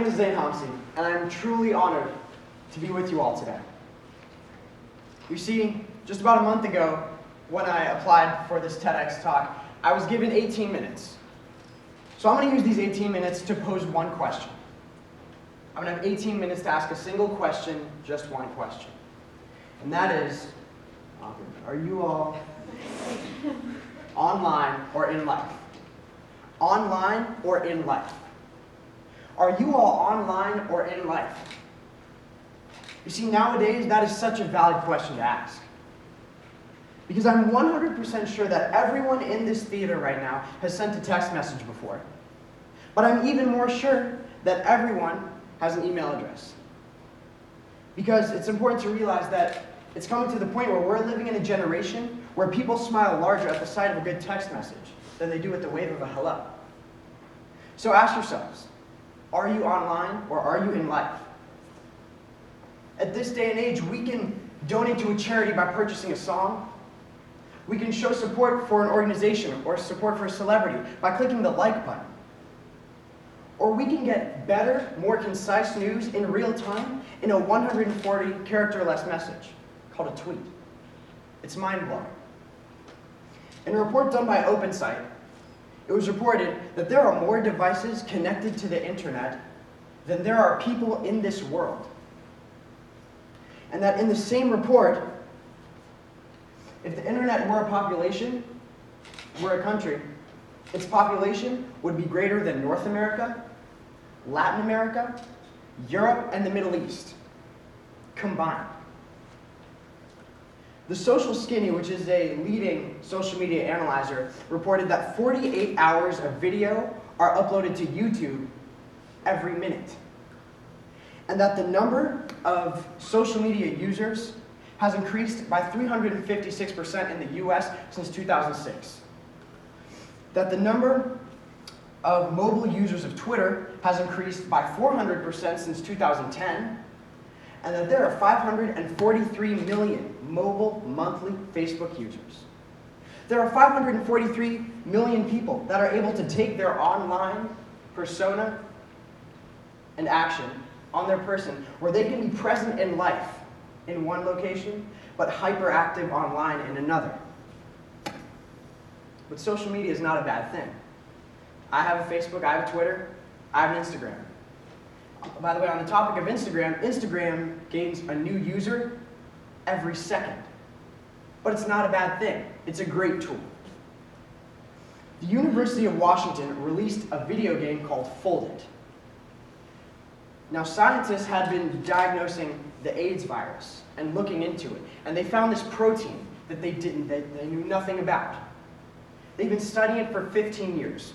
name is Zane Homsi, and I'm truly honored to be with you all today. You see, just about a month ago, when I applied for this TEDx talk, I was given 18 minutes. So I'm going to use these 18 minutes to pose one question. I'm going to have 18 minutes to ask a single question, just one question. And that is, are you all online or in life? Online or in life? Are you all online or in life? You see, nowadays, that is such a valid question to ask. Because I'm 100% sure that everyone in this theater right now has sent a text message before. But I'm even more sure that everyone has an email address. Because it's important to realize that it's coming to the point where we're living in a generation where people smile larger at the sight of a good text message than they do at the wave of a hello. So ask yourselves, are you online or are you in life? At this day and age, we can donate to a charity by purchasing a song. We can show support for an organization or support for a celebrity by clicking the like button. Or we can get better, more concise news in real time in a 140-character-less message called a tweet. It's mind-blowing. In a report done by OpenSite, it was reported that there are more devices connected to the internet than there are people in this world. And that in the same report, if the internet were a population, were a country, its population would be greater than North America, Latin America, Europe, and the Middle East combined. The Social Skinny, which is a leading social media analyzer, reported that 48 hours of video are uploaded to YouTube every minute. And that the number of social media users has increased by 356% in the US since 2006. That the number of mobile users of Twitter has increased by 400% since 2010, and that there are 543 million mobile monthly Facebook users. There are 543 million people that are able to take their online persona and action on their person, where they can be present in life in one location, but hyperactive online in another. But social media is not a bad thing. I have a Facebook, I have a Twitter, I have an Instagram. By the way, on the topic of Instagram, Instagram gains a new user every second. But it's not a bad thing. It's a great tool. The University of Washington released a video game called Folded. Now, scientists had been diagnosing the AIDS virus and looking into it, and they found this protein that they knew nothing about. They've been studying it for 15 years.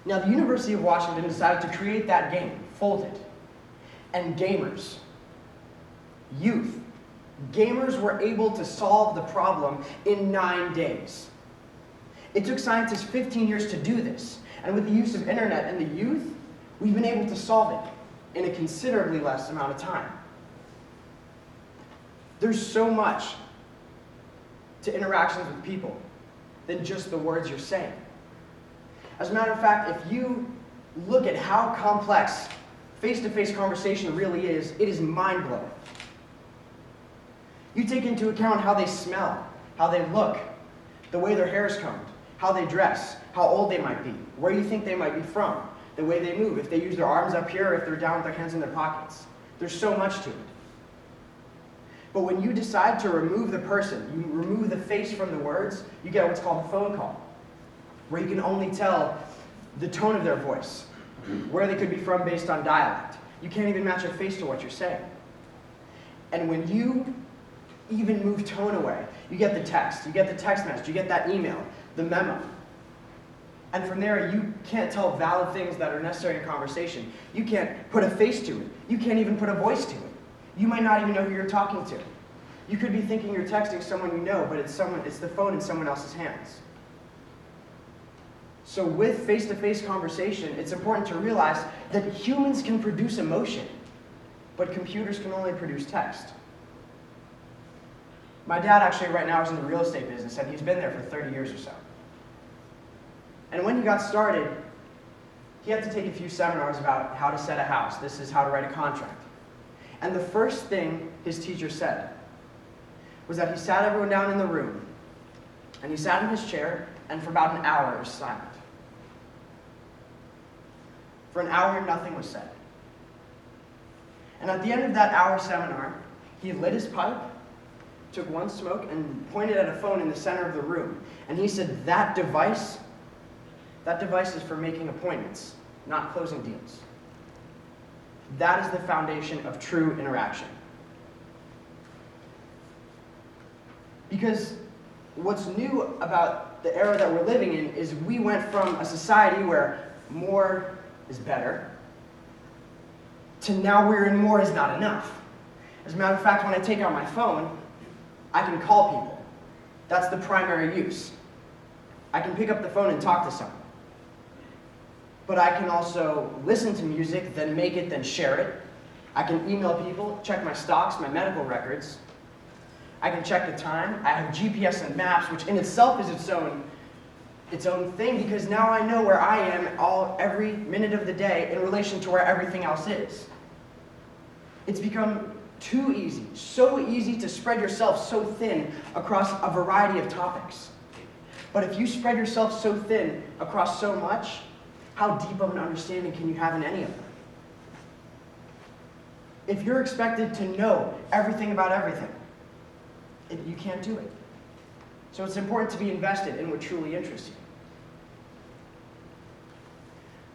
Now, the University of Washington decided to create that game, Folded. And gamers were able to solve the problem in 9 days. It took scientists 15 years to do this, and with the use of internet and the youth, we've been able to solve it in a considerably less amount of time. There's so much to interactions with people than just the words you're saying. As a matter of fact, if you look at how complex face-to-face conversation really is, it is mind-blowing. You take into account how they smell, how they look, the way their hair is combed, how they dress, how old they might be, where you think they might be from, the way they move, if they use their arms up here, or if they're down with their hands in their pockets. There's so much to it. But when you decide to remove the person, you remove the face from the words, you get what's called a phone call, where you can only tell the tone of their voice, where they could be from based on dialect. You can't even match their face to what you're saying. And when you even move tone away, you get the text message, you get that email, the memo. And from there, you can't tell valid things that are necessary in conversation. You can't put a face to it. You can't even put a voice to it. You might not even know who you're talking to. You could be thinking you're texting someone you know, but it's the phone in someone else's hands. So with face-to-face conversation, it's important to realize that humans can produce emotion, but computers can only produce text. My dad actually right now is in the real estate business, and he's been there for 30 years or so. And when he got started, he had to take a few seminars about how to set a house. This is how to write a contract. And the first thing his teacher said was that he sat everyone down in the room, and he sat in his chair, and for about an hour it was silent. For an hour, nothing was said. And at the end of that hour seminar, he lit his pipe, took one smoke, and pointed at a phone in the center of the room. And he said, that device is for making appointments, not closing deals. That is the foundation of true interaction. Because what's new about the era that we're living in is we went from a society where more is better to now we're in more is not enough. As a matter of fact, when I take out my phone, I can call people. That's the primary use. I can pick up the phone and talk to someone. But I can also listen to music, then make it, then share it. I can email people, check my stocks, my medical records. I can check the time. I have GPS and maps, which in itself is its own thing, because now I know where I am every minute of the day in relation to where everything else is. It's become too easy, so easy to spread yourself so thin across a variety of topics. But if you spread yourself so thin across so much, how deep of an understanding can you have in any of them? If you're expected to know everything about everything, you can't do it. So it's important to be invested in what truly interests you.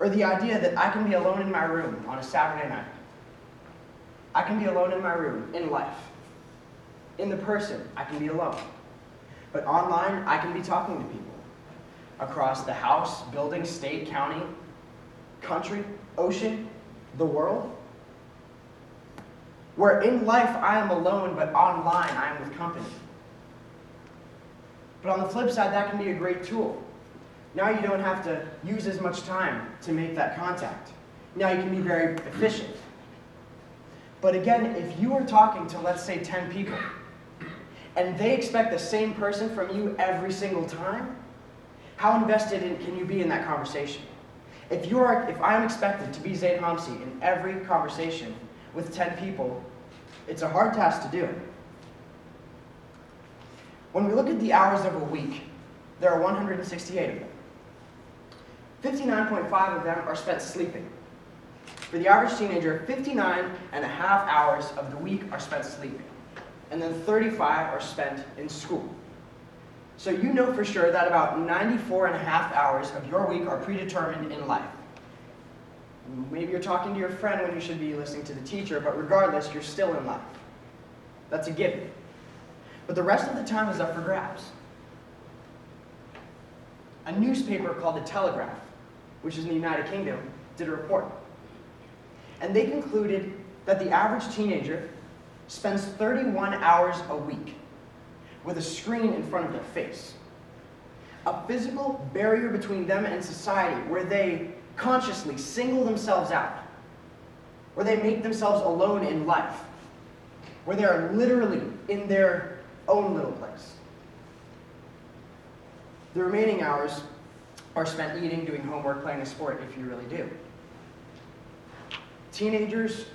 Or the idea that I can be alone in my room on a Saturday night. I can be alone in my room, in life. In the person, I can be alone. But online, I can be talking to people. Across the house, building, state, county, country, ocean, the world. Where in life, I am alone, but online, I am with company. But on the flip side, that can be a great tool. Now you don't have to use as much time to make that contact. Now you can be very efficient. But again, if you are talking to, let's say, 10 people, and they expect the same person from you every single time, how invested can you be in that conversation? If I'm expected to be Zane Homsi in every conversation with 10 people, it's a hard task to do. When we look at the hours of a week, there are 168 of them. 59.5 of them are spent sleeping. For the average teenager, 59 and a half hours of the week are spent sleeping. And then 35 are spent in school. So you know for sure that about 94 and a half hours of your week are predetermined in life. Maybe you're talking to your friend when you should be listening to the teacher, but regardless, you're still in life. That's a given. But the rest of the time is up for grabs. A newspaper called The Telegraph, which is in the United Kingdom, did a report. And they concluded that the average teenager spends 31 hours a week with a screen in front of their face. A physical barrier between them and society where they consciously single themselves out, where they make themselves alone in life, where they are literally in their own little place. The remaining hours are spent eating, doing homework, playing a sport, if you really do. Teenagers,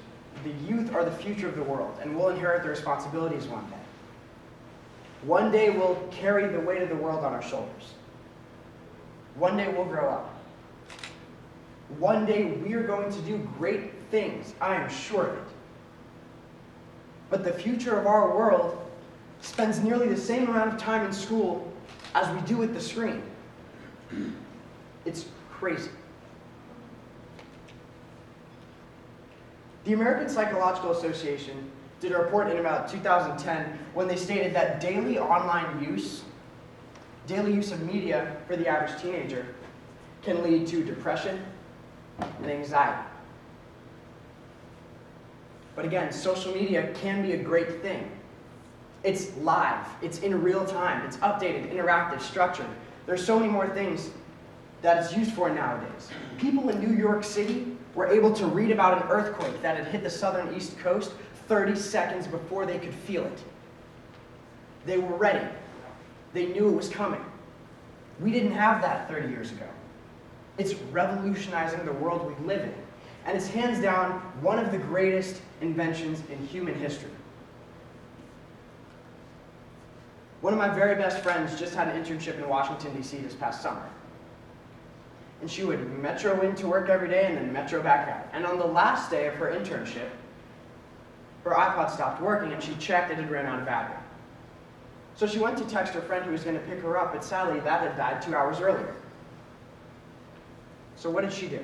the youth, are the future of the world, and will inherit their responsibilities one day. One day we'll carry the weight of the world on our shoulders. One day we'll grow up. One day we are going to do great things, I am sure of it. But the future of our world spends nearly the same amount of time in school as we do with the screen. It's crazy. The American Psychological Association did a report in about 2010 when they stated that daily online use, daily use of media for the average teenager can lead to depression and anxiety. But again, social media can be a great thing. It's live, it's in real time, it's updated, interactive, structured. There's so many more things that it's used for nowadays. People in New York City were able to read about an earthquake that had hit the southern east coast 30 seconds before they could feel it. They were ready. They knew it was coming. We didn't have that 30 years ago. It's revolutionizing the world we live in. And it's hands down one of the greatest inventions in human history. One of my very best friends just had an internship in Washington, D.C. this past summer. And she would metro into work every day and then metro back out. And on the last day of her internship, her iPod stopped working and she checked it had ran out of battery. So she went to text her friend who was going to pick her up, but sadly that had died 2 hours earlier. So what did she do?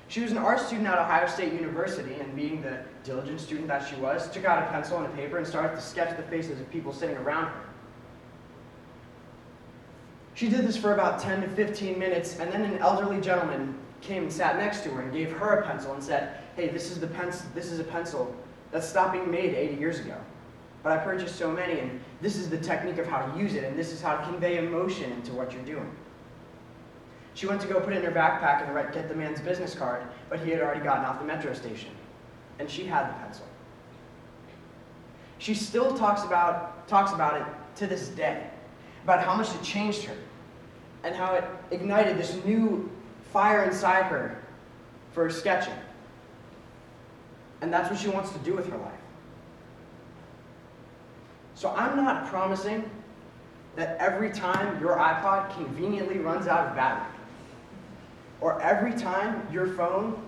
She was an art student at Ohio State University, and being the diligent student that she was, took out a pencil and a paper and started to sketch the faces of people sitting around her. She did this for about 10 to 15 minutes, and then an elderly gentleman came and sat next to her and gave her a pencil and said, "Hey, this is a pencil that stopped being made 80 years ago. But I purchased so many, and this is the technique of how to use it, and this is how to convey emotion into what you're doing." She went to go put it in her backpack and get the man's business card, but he had already gotten off the metro station, and she had the pencil. She still talks about it to this day, about how much it changed her, and how it ignited this new fire inside her for sketching. And that's what she wants to do with her life. So I'm not promising that every time your iPod conveniently runs out of battery, or every time your phone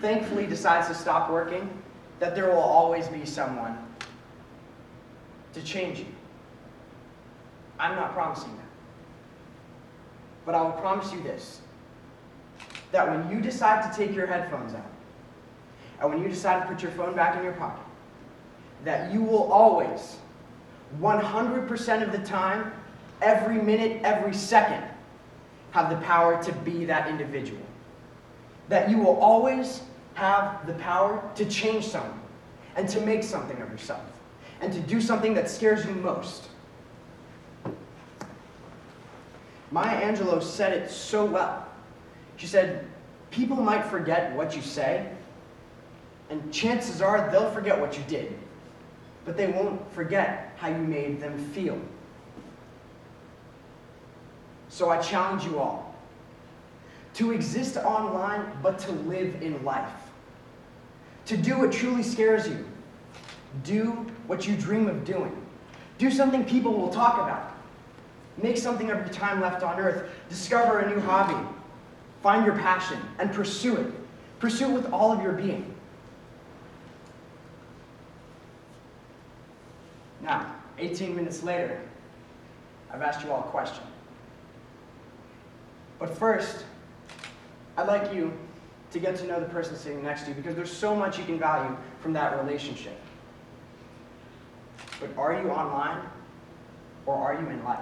thankfully decides to stop working, that there will always be someone to change you. I'm not promising that. But I will promise you this, that when you decide to take your headphones out, and when you decide to put your phone back in your pocket, that you will always, 100% of the time, every minute, every second, have the power to be that individual. That you will always have the power to change someone, and to make something of yourself, and to do something that scares you most. Maya Angelou said it so well. She said, "People might forget what you say, and chances are they'll forget what you did, but they won't forget how you made them feel." So I challenge you all to exist online, but to live in life. To do what truly scares you. Do what you dream of doing. Do something people will talk about. Make something of your time left on earth. Discover a new hobby. Find your passion and pursue it. Pursue it with all of your being. Now, 18 minutes later, I've asked you all a question. But first, I'd like you to get to know the person sitting next to you, because there's so much you can value from that relationship. But are you online, or are you in life?